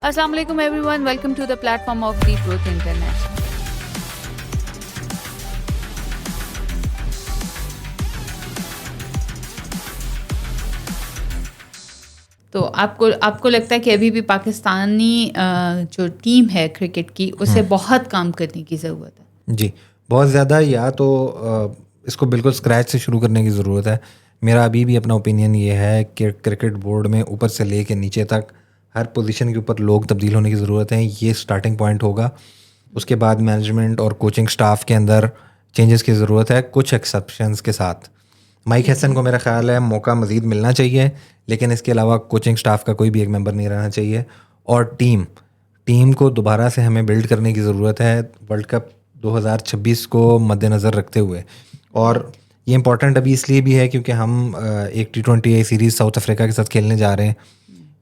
Assalamu alaikum everyone. Welcome to the platform of The Truth Internet. तो आपको लगता है कि अभी भी पाकिस्तानी जो टीम है क्रिकेट की उसे बहुत काम करने की ज़रूरत है? जी, बहुत ज़्यादा। या तो इसको बिल्कुल स्क्रैच से शुरू करने की ज़रूरत है। मेरा अभी भी अपना ओपिनियन ये है कि क्रिकेट बोर्ड में ऊपर से ले कर नीचे तक हर पोजीशन के ऊपर लोग तब्दील होने की ज़रूरत है। ये स्टार्टिंग पॉइंट होगा। उसके बाद मैनेजमेंट और कोचिंग स्टाफ के अंदर चेंजेस की ज़रूरत है, कुछ एक्सेप्शंस के साथ। माइक हैसन को मेरा ख़्याल है मौका मज़ीद मिलना चाहिए, लेकिन इसके अलावा कोचिंग स्टाफ का कोई भी एक मेंबर नहीं रहना चाहिए। और टीम को दोबारा से हमें बिल्ड करने की ज़रूरत है वर्ल्ड कप 2026 को मद्देनज़र रखते हुए। और ये इम्पॉर्टेंट अभी इसलिए भी है क्योंकि हम एक T20 सीरीज़ साउथ अफ्रीका के साथ खेलने जा रहे हैं।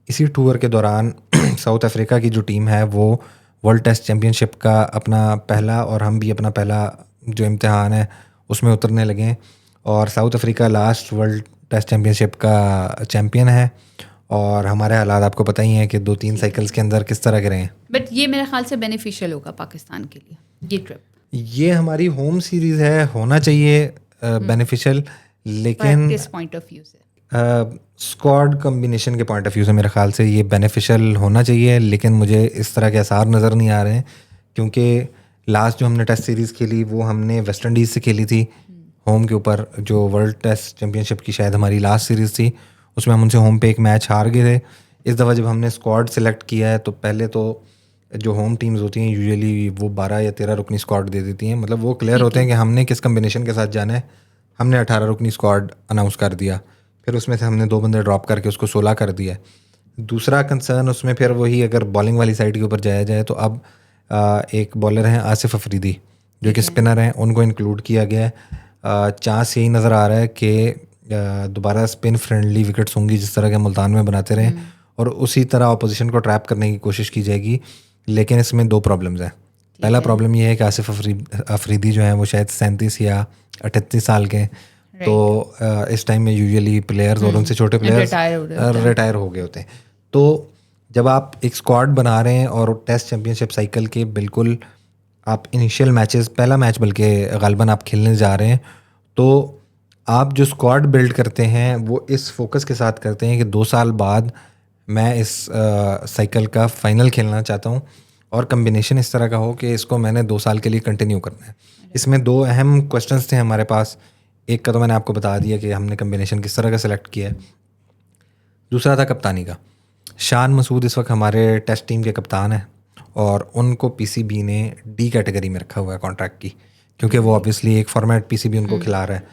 इसी टूर के दौरान साउथ अफ्रीका की जो टीम है वो वर्ल्ड टेस्ट चैम्पियनशिप का अपना पहला, और हम भी अपना पहला जो इम्तिहान है उसमें उतरने लगे। और South Africa last world test championship का चैम्पियन है, और हमारे हालात आपको पता ही हैं कि 2-3 साइकिल्स के अंदर किस तरह के रहे हैं। बट ये मेरे ख्याल से बेनिफिशियल होगा पाकिस्तान के लिए ये ट्रिप। ये हमारी होम सीरीज़ है, होना चाहिए बेनिफिशियल, लेकिन किस पॉइंट ऑफ व्यू से? स्क्वाड कम्बिनेशन के पॉइंट ऑफ व्यू से मेरे ख्याल से ये बेनिफिशियल होना चाहिए, लेकिन मुझे इस तरह के आसार नज़र नहीं आ रहे हैं। क्योंकि लास्ट जो हमने टेस्ट सीरीज़ खेली वो हमने वेस्ट इंडीज़ से खेली थी होम के ऊपर, जो वर्ल्ड टेस्ट चैम्पियनशिप की शायद हमारी लास्ट सीरीज़ थी। उसमें हम उनसे होम पे एक मैच हार गए थे। इस दफ़ा जब हमने स्क्वाड सेलेक्ट किया है तो पहले तो जो होम टीम्स होती हैं यूजुअली वो 12 या 13 रुकनी स्क्वाड दे देती हैं। मतलब वो क्लियर होते हैं कि हमने किस कम्बिनेशन के साथ जाना है। हमने 18 रुकनी स्क्वाड अनाउंस कर दिया, फिर उसमें से हमने 2 बंदे ड्रॉप करके उसको 16 कर दिया। दूसरा कंसर्न उसमें फिर वही, अगर बॉलिंग वाली साइड के ऊपर जाया जाए तो अब एक बॉलर हैं आसिफ अफरीदी जो कि स्पिनर हैं, उनको इंक्लूड किया गया है। चांस यही नज़र आ रहा है कि दोबारा स्पिन फ्रेंडली विकेट्स होंगी जिस तरह के मुल्तान में बनाते रहें, और उसी तरह अपोजिशन को ट्रैप करने की कोशिश की जाएगी। लेकिन इसमें 2 प्रॉब्लम्स हैं। पहला प्रॉब्लम ये है कि आसिफ अफरीदी जो हैं वो शायद 37 या 38 साल के हैं। तो इस टाइम में यूजुअली प्लेयर्स और उनसे छोटे प्लेयर्स रिटायर हो गए होते हैं। तो जब आप एक स्क्वाड बना रहे हैं और टेस्ट चैम्पियनशिप साइकिल के बिल्कुल आप इनिशियल मैचेस, पहला मैच बल्कि गालिबन आप खेलने जा रहे हैं, तो आप जो स्क्वाड बिल्ड करते हैं वो इस फोकस के साथ करते हैं कि 2 साल बाद मैं इस साइकिल का फाइनल खेलना चाहता हूँ, और कम्बिनेशन इस तरह का हो कि इसको मैंने 2 साल के लिए कंटिन्यू करना है। इसमें 2 अहम क्वेश्चंस थे हमारे पास। एक का तो मैंने आपको बता दिया कि हमने कम्बिनेशन किस तरह का सिलेक्ट किया है। दूसरा था कप्तानी का। शान मसूद इस वक्त हमारे टेस्ट टीम के कप्तान हैं, और उनको पीसीबी ने डी कैटेगरी में रखा हुआ है कॉन्ट्रैक्ट की, क्योंकि वो ऑब्वियसली एक फॉर्मेट पीसीबी उनको खिला रहा है।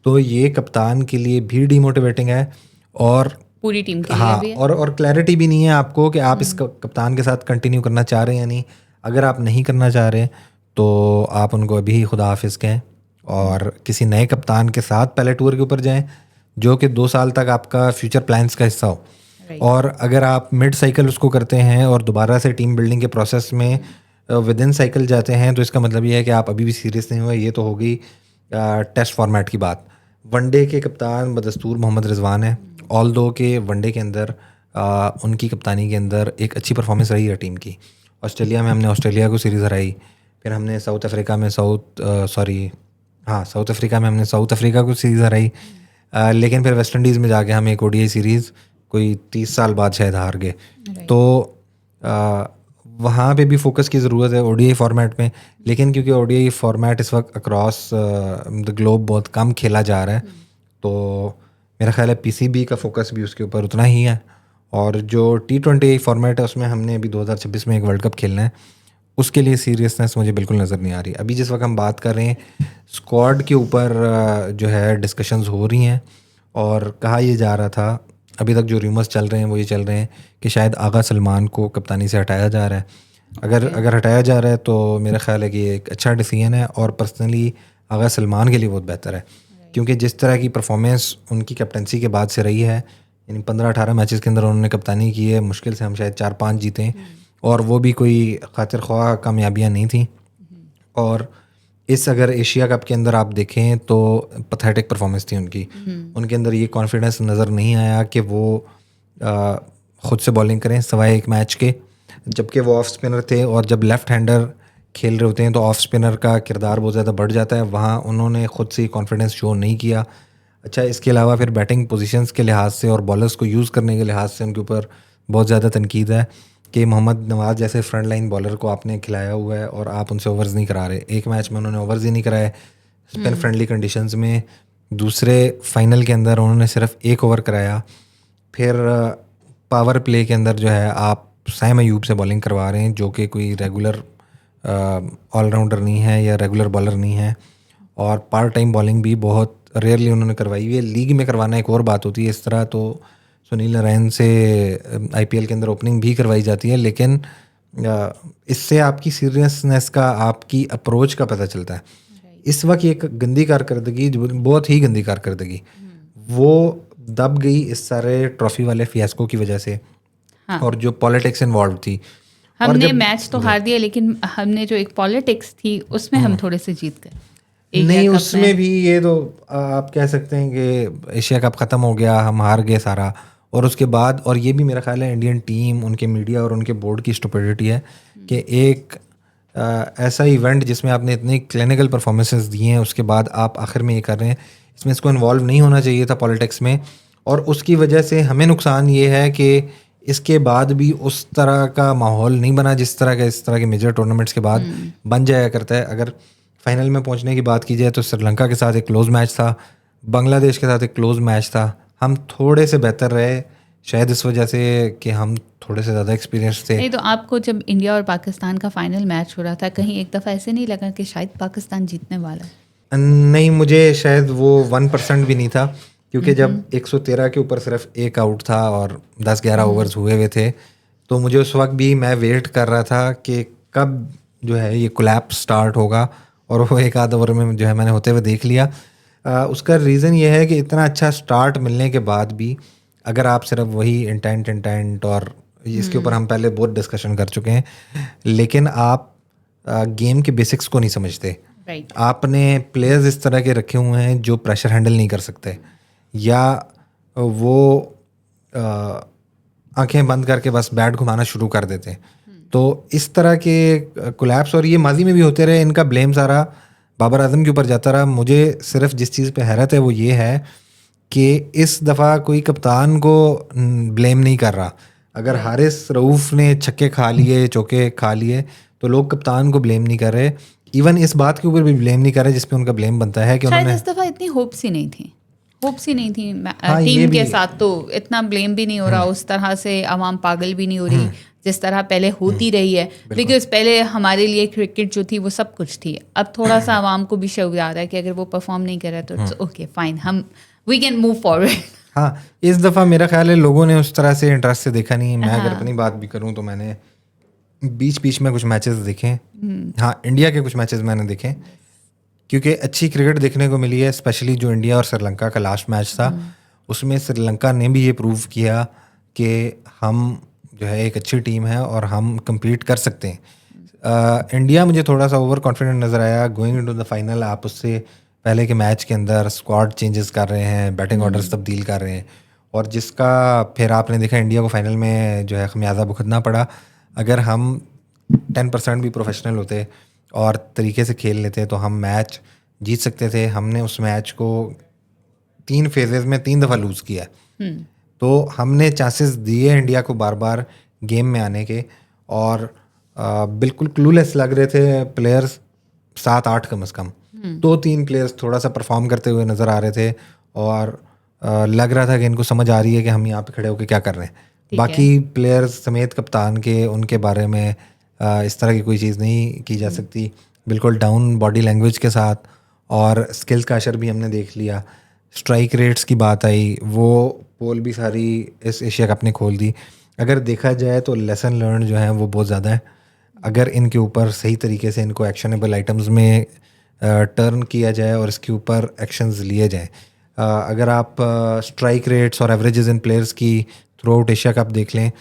तो ये कप्तान के लिए भी डीमोटिवेटिंग है, और पूरी टीम के हाँ, लिए भी है। और क्लैरिटी भी नहीं है आपको कि आप इस कप्तान के साथ कंटिन्यू करना चाह रहे हैं या नहीं। अगर आप नहीं करना चाह रहे तो आप उनको अभी खुदा हाफिज़ कहें और किसी नए कप्तान के साथ पहले टूर के ऊपर जाएं, जो कि 2 साल तक आपका फ्यूचर प्लान्स का हिस्सा हो। और अगर आप मिड साइकिल उसको करते हैं और दोबारा से टीम बिल्डिंग के प्रोसेस में विद इन साइकिल जाते हैं, तो इसका मतलब ये है कि आप अभी भी सीरियस नहीं हुए। ये तो हो गई टेस्ट फॉर्मेट की बात। वनडे के कप्तान बदस्तूर मोहम्मद रिजवान है। ऑल दो के वनडे के अंदर उनकी कप्तानी के अंदर एक अच्छी परफॉर्मेंस रही है टीम की। ऑस्ट्रेलिया में हमने ऑस्ट्रेलिया को सीरीज़ हराई, फिर हमने साउथ अफ्रीका में साउथ अफ्रीका में हमने साउथ अफ्रीका को सीरीज़ हराई। लेकिन फिर वेस्ट इंडीज़ में जाके हम एक ओडीआई सीरीज़ कोई 30 साल बाद शायद हार गए। तो वहाँ पे भी फोकस की ज़रूरत है ओडीआई फॉर्मेट में। लेकिन क्योंकि ओडीआई फॉर्मेट इस वक्त अक्रॉस द ग्लोब बहुत कम खेला जा रहा है, तो मेरा ख्याल है पीसीबी का फोकस भी उसके ऊपर उतना ही है। और जो T20 फॉर्मेट है उसमें हमने अभी 2026 में एक वर्ल्ड कप खेलना है, उसके लिए सीरियसनेस मुझे बिल्कुल नज़र नहीं आ रही। अभी जिस वक्त हम बात कर रहे हैं स्क्वाड के ऊपर जो है डिस्कशंस हो रही हैं, और कहा यह जा रहा था, अभी तक जो रूमर्स चल रहे हैं वो ये चल रहे हैं कि शायद आगा सलमान को कप्तानी से हटाया जा रहा है। अगर हटाया जा रहा है तो मेरा ख्याल है कि ये एक अच्छा डिसीजन है, और पर्सनली आगा सलमान के लिए बहुत बेहतर है, क्योंकि जिस तरह की परफॉर्मेंस उनकी कैप्टनसी के बाद से रही है, यानी 15-18 मैचेस के अंदर उन्होंने कप्तानी की है, मुश्किल से हम शायद 4-5 जीते, और वो भी कोई खातिर ख्वाह कामयाबियाँ नहीं थी। और इस अगर एशिया कप के अंदर आप देखें तो पैथेटिक परफॉर्मेंस थी उनकी। उनके अंदर ये कॉन्फिडेंस नज़र नहीं आया कि वो ख़ुद से बॉलिंग करें, सवाए एक मैच के जबकि वो ऑफ स्पिनर थे, और जब लेफ्ट हैंडर खेल रहे होते हैं तो ऑफ स्पिनर का किरदार बहुत ज़्यादा बढ़ जाता है। वहाँ उन्होंने खुद से कॉन्फिडेंस शो नहीं किया। अच्छा, इसके अलावा फिर बैटिंग पोजीशंस के लिहाज से और बॉलर्स को यूज़ करने के लिहाज से उनके ऊपर बहुत ज़्यादा तनकीद है कि मोहम्मद नवाज़ जैसे फ्रंट लाइन बॉलर को आपने खिलाया हुआ है और आप उनसे ओवर्स नहीं करा रहे। एक मैच में उन्होंने ओवर्स ही नहीं कराए स्पिन फ्रेंडली कंडीशंस में। दूसरे फाइनल के अंदर उन्होंने सिर्फ 1 ओवर कराया। फिर पावर प्ले के अंदर जो है आप साइम अयूब से बॉलिंग करवा रहे हैं, जो कि कोई रेगुलर ऑलराउंडर नहीं है या रेगुलर बॉलर नहीं है, और पार्ट टाइम बॉलिंग भी बहुत रेयरली उन्होंने करवाई हुई है। लीग में करवाना एक और बात होती है। इस तरह तो सुनील नारायण से आईपीएल के अंदर ओपनिंग भी करवाई जाती है, लेकिन इससे आपकी सीरियसनेस का, आपकी अप्रोच का पता चलता है। इस वक्त एक गंदी कारकर्दगी, बहुत ही गंदी कारकर्दगी, वो दब गई इस सारे ट्रॉफी वाले फियास्को की वजह से। हाँ। और जो पॉलिटिक्स इन्वॉल्व थी, हमने मैच तो हार दिया, लेकिन हमने जो एक पॉलिटिक्स थी उसमें हम थोड़े से जीत गए। नहीं, उसमें भी ये तो आप कह सकते हैं कि एशिया कप ख़त्म हो गया, हम हार गए सारा, और उसके बाद, और ये भी मेरा ख्याल है इंडियन टीम, उनके मीडिया और उनके बोर्ड की स्टुपिडिटी है कि एक ऐसा इवेंट जिसमें आपने इतनी क्लिनिकल परफॉर्मेंसेस दी हैं, उसके बाद आप आखिर में ये कर रहे हैं। इसमें इसको इन्वॉल्व नहीं होना चाहिए था पॉलिटिक्स में, और उसकी वजह से हमें नुकसान ये है कि इसके बाद भी उस तरह का माहौल नहीं बना जिस तरह का इस तरह के मेजर टूर्नामेंट्स के बाद बन जाया करता है। अगर फाइनल में पहुंचने की बात की जाए तो श्रीलंका के साथ एक क्लोज मैच था, बांग्लादेश के साथ एक क्लोज मैच था। हम थोड़े से बेहतर रहे, शायद इस वजह से कि हम थोड़े से ज़्यादा एक्सपीरियंस थे। नहीं तो आपको जब इंडिया और पाकिस्तान का फाइनल मैच हो रहा था, कहीं एक दफ़ा ऐसे नहीं लगा कि शायद पाकिस्तान जीतने वाला है? नहीं, मुझे शायद वो 1% भी नहीं था, क्योंकि जब 113 के ऊपर सिर्फ 1 आउट था और 10-11 ओवर्स हुए हुए थे, तो मुझे उस वक्त भी मैं वेट कर रहा था कि कब जो है ये कोलैप्स स्टार्ट होगा, और वो 1 आध ओवर में जो है मैंने होते हुए देख लिया। उसका रीज़न ये है कि इतना अच्छा स्टार्ट मिलने के बाद भी अगर आप सिर्फ वही इंटेंट और इसके ऊपर हम पहले बहुत डिस्कशन कर चुके हैं, लेकिन आप गेम के बेसिक्स को नहीं समझते। राइट। आपने प्लेयर्स इस तरह के रखे हुए हैं जो प्रेशर हैंडल नहीं कर सकते, या वो आंखें बंद करके बस बैट घुमाना शुरू कर देते हैं। तो इस तरह के कोलैप्स, और ये माजी में भी होते रहे, इनका ब्लेम सारा बाबर आजम के ऊपर जाता रहा। मुझे सिर्फ जिस चीज़ पे हैरत है वो ये है कि इस दफ़ा कोई कप्तान को ब्लेम नहीं कर रहा। अगर हारिस रऊफ़ ने छक्के खा लिए, चौके खा लिए, तो लोग कप्तान को ब्लेम नहीं कर रहे। इवन इस बात के ऊपर भी ब्लेम नहीं कर रहे जिस पे उनका ब्लेम बनता है कि शायद उन्होंने, इस दफ़ा इतनी होप्स ही नहीं थी हाँ, टीम के साथ, तो इतना ब्लेम भी नहीं हो रहा, उस तरह से आवाम पागल भी नहीं हो रही जिस तरह पहले होती रही है। बिकॉज पहले हमारे लिए क्रिकेट जो थी वो सब कुछ थी। अब थोड़ा सा आवाम को भी शौक आ रहा है कि अगर वो परफॉर्म नहीं कर रहा है तो इट्स ओके, फाइन, हम वी कैन मूव फॉरवर्ड। हाँ, इस दफ़ा मेरा ख्याल है लोगों ने उस तरह से इंटरेस्ट से देखा नहीं। मैं अगर अपनी बात भी करूँ तो मैंने बीच में कुछ मैचेस देखे। हाँ, इंडिया के कुछ मैचेस मैंने देखे, क्योंकि अच्छी क्रिकेट देखने को मिली है। स्पेशली जो इंडिया और श्रीलंका का लास्ट मैच था, उसमें श्रीलंका ने भी ये प्रूव किया कि हम जो है एक अच्छी टीम है और हम compete कर सकते हैं। इंडिया मुझे थोड़ा सा ओवर कॉन्फिडेंट नज़र आया गोइंग इनटू द फाइनल। आप उससे पहले के मैच के अंदर स्क्वाड चेंजेस कर रहे हैं, बैटिंग ऑर्डर्स तब्दील कर रहे हैं, और जिसका फिर आपने देखा इंडिया को फाइनल में जो है खमियाजा भुगतना पड़ा। अगर हम 10% भी प्रोफेशनल होते और तरीके से खेल लेते तो हम मैच जीत सकते थे। हमने उस मैच को 3 फेजेस में 3 दफ़ा लूज़ किया, तो हमने चांसेस दिए इंडिया को बार बार गेम में आने के, और बिल्कुल क्लूलेस लग रहे थे प्लेयर्स, 7-8 कम से कम। 2-3 प्लेयर्स थोड़ा सा परफॉर्म करते हुए नज़र आ रहे थे, और लग रहा था कि इनको समझ आ रही है कि हम यहाँ पे खड़े होकर क्या कर रहे हैं। बाकी प्लेयर्स समेत कप्तान के, उनके बारे में इस तरह की कोई चीज़ नहीं की जा सकती। बिल्कुल डाउन बॉडी लैंग्वेज के साथ, और स्किल्स का असर भी हमने देख लिया। स्ट्राइक रेट्स की बात आई, वो पोल भी सारी इस एशिया कप ने खोल दी। अगर देखा जाए तो लेसन लर्न जो है वो बहुत ज़्यादा है। अगर इनके ऊपर सही तरीके से इनको एक्शनेबल आइटम्स में टर्न किया जाए और इसके ऊपर एक्शंस लिए जाएं। अगर आप स्ट्राइक रेट्स और एवरेजेस इन प्लेयर्स की थ्रू आउट एशिया कप देख लें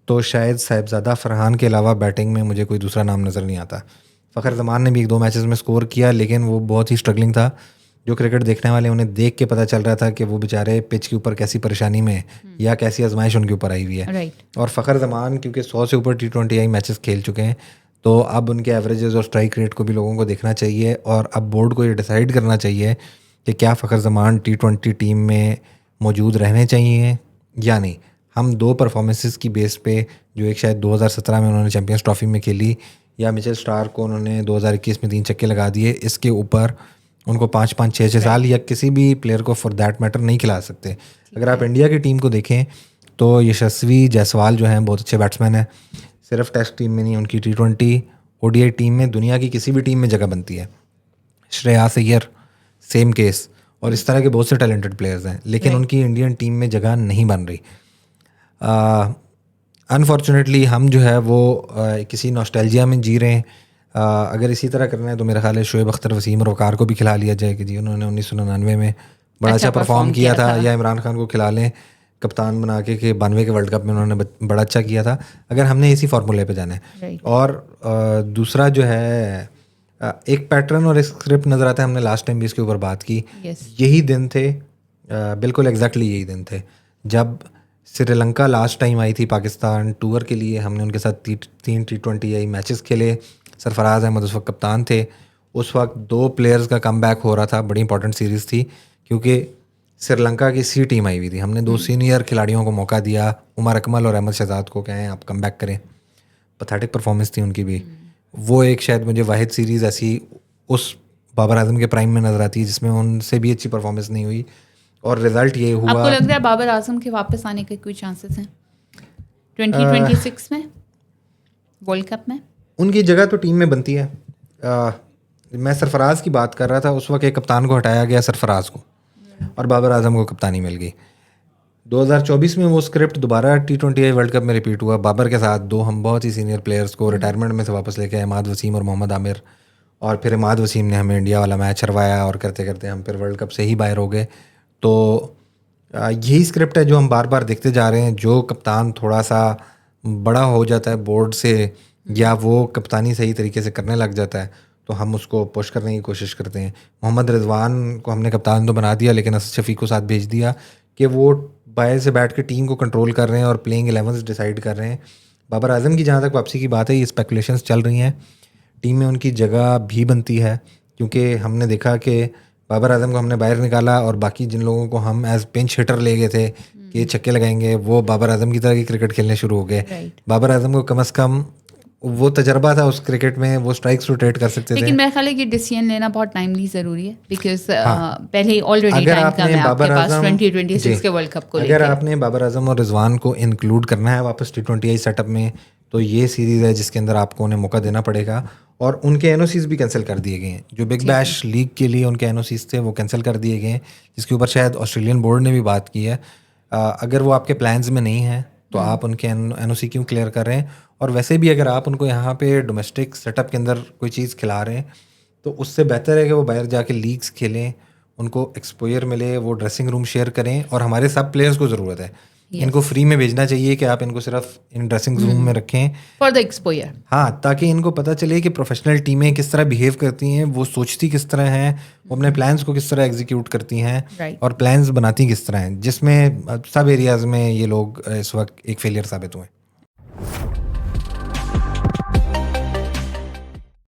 तो शायद साहिबजादा फरहान के अलावा बैटिंग में मुझे कोई दूसरा नाम नज़र नहीं आता। फ़खर जमान ने भी 1-2 मैचेस में स्कोर किया, लेकिन वो बहुत ही स्ट्रगलिंग था। जो क्रिकेट देखने वाले उन्हें देख के पता चल रहा था कि वो बेचारे पिच के ऊपर कैसी परेशानी में या कैसी आजमाइश उनके ऊपर आई हुई है। राइट। और फ़खर जमान क्योंकि 100 से ऊपर T20I मैचेस खेल चुके हैं, तो अब उनके एवरेजेस और स्ट्राइक रेट को भी लोगों को देखना चाहिए और अब बोर्ड को ये डिसाइड करना चाहिए कि क्या फ़खर जमान T20 टीम में मौजूद रहने चाहिए या नहीं। हम 2 परफॉर्मेंसेस की बेस पे, जो एक शायद 2017 में उन्होंने चैम्पियंस ट्रॉफी में खेली, या मिचेल स्टार्क को उन्होंने 2021 में 3 छक्के लगा दिए, इसके ऊपर उनको 5-5 6-6 साल या किसी भी प्लेयर को फॉर दैट मैटर नहीं खिला सकते। अगर आप इंडिया की टीम को देखें तो यशस्वी जायसवाल जो हैं बहुत अच्छे बैट्समैन हैं, सिर्फ टेस्ट टीम में नहीं, उनकी T20 ODI टीम में दुनिया की किसी भी टीम में जगह बनती है। श्रेयस अय्यर सेम केस, और इस तरह के बहुत से टैलेंटेड प्लेयर्स हैं, लेकिन उनकी इंडियन टीम में जगह नहीं बन रही। अनफॉर्चुनेटली हम जो है वो किसी नॉस्टैल्जिया में जी रहे हैं। अगर इसी तरह करना है तो मेरा ख्याल है शोएब अख्तर, वसीम और वकार को भी खिला लिया जाए कि जी उन्होंने 1999 में बड़ा अच्छा परफॉर्म किया था, या इमरान खान को खिला लें कप्तान बना के कि 92 के वर्ल्ड कप में उन्होंने बड़ा अच्छा किया था, अगर हमने इसी फार्मूले पे जाना है। और दूसरा जो है एक पैटर्न और एक स्क्रिप्ट नज़र आता है, हमने लास्ट टाइम भी इसके ऊपर बात की। यही दिन थे, बिल्कुल एग्जैक्टली यही दिन थे जब श्रीलंका लास्ट टाइम आई थी पाकिस्तान टूर के लिए। हमने उनके साथ 3 T20I मैचेस खेले। सरफराज अहमद उस वक्त कप्तान थे। उस वक्त 2 प्लेयर्स का कमबैक हो रहा था, बड़ी इंपॉर्टेंट सीरीज़ थी क्योंकि श्रीलंका की C टीम आई हुई थी। हमने 2 सीनियर खिलाड़ियों को मौका दिया, उमर अकमल और अहमद शहजाद को, कहें आप कमबैक करें। पैथेटिक परफॉर्मेंस थी उनकी भी। वो एक शायद मुझे वाहिद सीरीज़ ऐसी उस बाबर आजम के प्राइम में नज़र आती है जिसमें उनसे भी अच्छी परफॉर्मेंस नहीं हुई, और रिजल्ट ये हुआ। आपको लग रहा है बाबर आजम के वापस आने के कोई चांसेस हैं 2026 में वर्ल्ड कप में? उनकी जगह तो टीम में बनती है। मैं सरफराज की बात कर रहा था, उस वक्त एक कप्तान को हटाया गया सरफराज को, और बाबर आजम को कप्तानी मिल गई। 2024 में वो स्क्रिप्ट दोबारा T20I वर्ल्ड कप में रिपीट हुआ। बाबर के साथ 2 हम बहुत ही सीनियर प्लेयर्स को रिटायरमेंट में से वापस लेके आए, इमाद वसीम और मोहम्मद आमिर, और फिर इमाद वसीम ने हमें इंडिया वाला मैच हरवाया, और करते करते हम फिर वर्ल्ड कप से ही बाहर हो गए। तो यही स्क्रिप्ट है जो हम बार बार देखते जा रहे हैं। जो कप्तान थोड़ा सा बड़ा हो जाता है बोर्ड से, या वो कप्तानी सही तरीके से करने लग जाता है, तो हम उसको पुश करने की कोशिश करते हैं। मोहम्मद रिजवान को हमने कप्तान तो बना दिया, लेकिन असद शफीक को साथ भेज दिया कि वो बाहर से बैठ के टीम को कंट्रोल कर रहे हैं और प्लेइंग 11 डिसाइड कर रहे हैं। बाबर आजम की जहाँ तक वापसी की बात है, ये स्पेकुलेशंस चल रही हैं, टीम में उनकी जगह भी बनती है, क्योंकि हमने देखा कि बाबर आजम को हमने बाहर निकाला और बाकी जिन लोगों को हम एज पिंच हिटर ले गए थे कि ये छक्के लगाएंगे, वो बाबर आजम की तरह की क्रिकेट खेलने शुरू हो गए। बाबर आजम को कम से कम वो तजर्बा था उस क्रिकेट में, वो स्ट्राइक्स रोटेट कर सकते थे। लेकिन मेरा ख्याल है कि डिसीजन लेना बहुत टाइमली ज़रूरी है, बिकॉज पहले ही ऑलरेडी टाइम कम है आपके पास 2026 के वर्ल्ड कप को लेकर। अगर आपने बाबर आजम और रिजवान को इंक्लूड करना है वापस T20I सेटअप में, तो ये सीरीज़ है जिसके अंदर आपको उन्हें मौका देना पड़ेगा। और उनके NOCs भी कैंसिल कर दिए गए हैं। जो बिग बैश लीग के लिए उनके NOCs थे वो कैंसिल कर दिए गए हैं, जिसके ऊपर शायद ऑस्ट्रेलियन बोर्ड ने भी बात की है। अगर वो आपके प्लान्स में नहीं है तो आप उनके NOC क्यों क्लियर कर रहे हैं? और वैसे भी अगर आप उनको यहाँ पे डोमेस्टिक सेटअप के अंदर कोई चीज़ खिला रहे हैं, तो उससे बेहतर है कि वो बाहर जाके लीग्स खेलें, उनको एक्सपोजर मिले, वो ड्रेसिंग रूम शेयर करें। और हमारे सब प्लेयर्स को ज़रूरत है, इनको फ्री में भेजना चाहिए कि आप इनको सिर्फ इन ड्रेसिंग रूम में रखें फॉर द एक्सपोजर। हाँ, ताकि इनको पता चले कि प्रोफेशनल टीमें किस तरह बिहेव करती हैं, वो सोचती किस तरह हैं, वो अपने प्लान्स को किस तरह एग्जीक्यूट करती हैं, और प्लान्स बनाती किस तरह हैं, जिसमें सब एरियाज़ में ये लोग इस वक्त एक फेलियर साबित हुए।